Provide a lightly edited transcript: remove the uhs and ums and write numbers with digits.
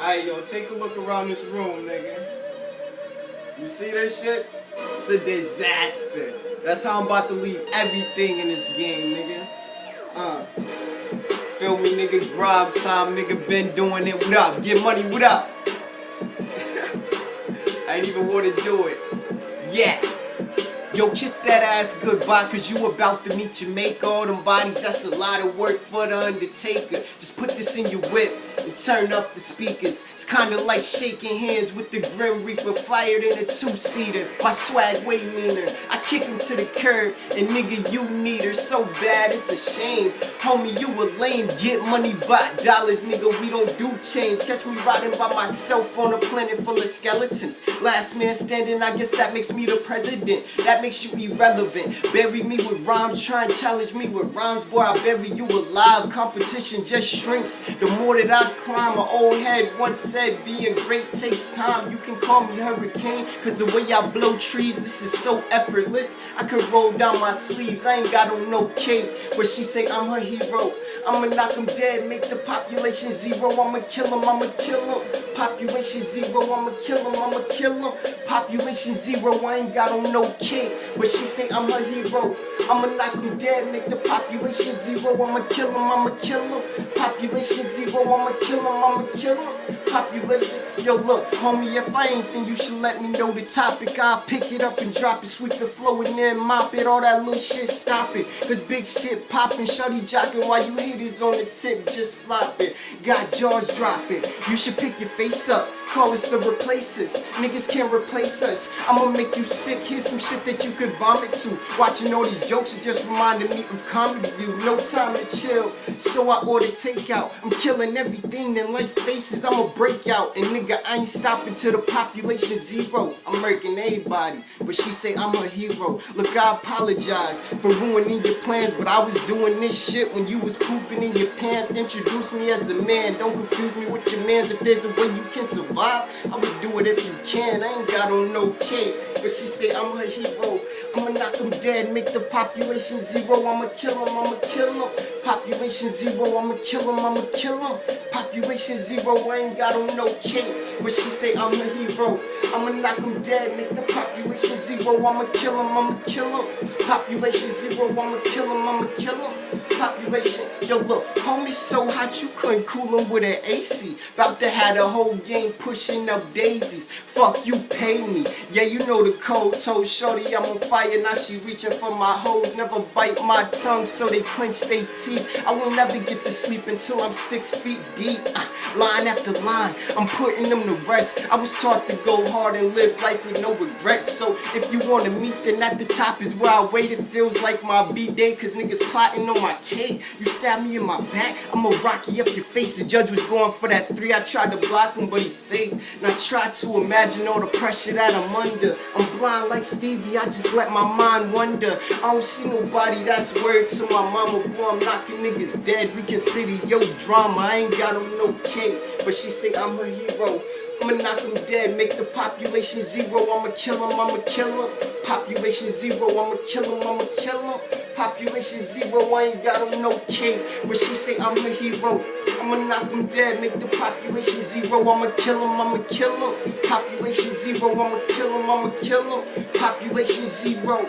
Alright, yo, take a look around this room, nigga. You see this shit? It's a disaster. That's how I'm about to leave everything in this game, nigga. Feel me, nigga? Grab time, nigga. Been doing it. What up? Get money, what up? I ain't even want to do it. Yeah. Yo, kiss that ass goodbye, cause you about to meet your maker. All them bodies, that's a lot of work for the undertaker. Just put this in your whip and turn up the speakers. It's kinda like shaking hands with the Grim Reaper, fired in a two-seater. My swag way meaner. I kick him to the curb, and nigga, you need her so bad, it's a shame. Homie, you a lame, get money by dollars, nigga, we don't do change. Catch me riding by myself on a planet full of skeletons. Last man standing, I guess that makes me the president. That makes you irrelevant. Bury me with rhymes, try and challenge me with rhymes. Boy, I bury you alive. Competition just shrinks the more that I climb. An old head once said, being great takes time. You can call me Hurricane, cause the way I blow trees, this is so effortless. I could roll down my sleeves, I ain't got on no cape, but she say I'm her hero. I'ma knock him dead, make the population zero. I'ma kill him, I'ma kill him. Population zero, I'ma kill him, I'ma kill him. Population zero, I ain't got on no cape, but she say I'm her hero. I'ma knock him dead, make the population zero. I'ma kill him, I'ma kill him. Population zero, I'ma kill him, I'ma kill him. Population, yo look, homie, if I ain't then you should let me know the topic. I'll pick it up and drop it, sweep the flow and then mop it. All that little shit, stop it, cause big shit poppin', shawty jockin' while you haters on the tip, just flop it. Got jaws dropping, you should pick your face up. Call us the replacers, niggas can't replace us. I'ma make you sick, here's some shit that you could vomit to. Watching all these jokes, it just reminded me of comedy view. No time to chill, so I order takeout. I'm killing everything in life faces, I'ma break out. And nigga, I ain't stopping till the population zero. I'm murking everybody, but she say I'm her hero. Look, I apologize for ruining your plans, but I was doing this shit when you was pooping in your pants. Introduce me as the man, don't confuse me with your mans. If there's a way you can survive, I would do it if you can. I ain't got on no cape, but she say I'm her hero. I'ma knock him dead, make the population zero. I'ma kill him, I'ma kill him. Population zero, I'ma kill him, I'ma kill him. Population zero, I ain't got on no cape, but she say I'm her hero. I'ma knock him dead, make the population zero. I'ma kill him, I'ma kill him. Population zero, I'ma kill him, I'ma kill him. Population, yo look, homie so hot you couldn't cool him with an AC. About to have the whole game pushing up daisies. Fuck you, pay me. Yeah, you know the code. Told shorty I'm on fire, now she reaching for my hoes. Never bite my tongue, so they clench their teeth. I will never get to sleep until I'm 6 feet deep. Line after line, I'm putting them to rest. I was taught to go hard and live life with no regrets. So if you wanna meet, then at the top is where I wait. It feels like my B-day, cause niggas plotting on my cake. You stab me in my back, I'ma rock you up your face. The judge was going for that 3, I tried to block him, but he faked. And I tried to imagine all the pressure that I'm under. I'm blind like Stevie, I just let my mind wander. I don't see nobody that's word to my mama. Boy, I'm knocking niggas dead, we consider yo drama. I ain't got on no king, but she say I'm her hero. I'ma knock him dead, make the population zero. I'ma kill him, I'ma kill him. Population zero, I'ma kill him, I'ma kill him. Population zero, I ain't got on no cape, but she say I'm her hero. I'ma knock him dead, make the population zero. I'ma kill him, I'ma kill him. Population zero, I'ma kill him, I'ma kill him. Population zero.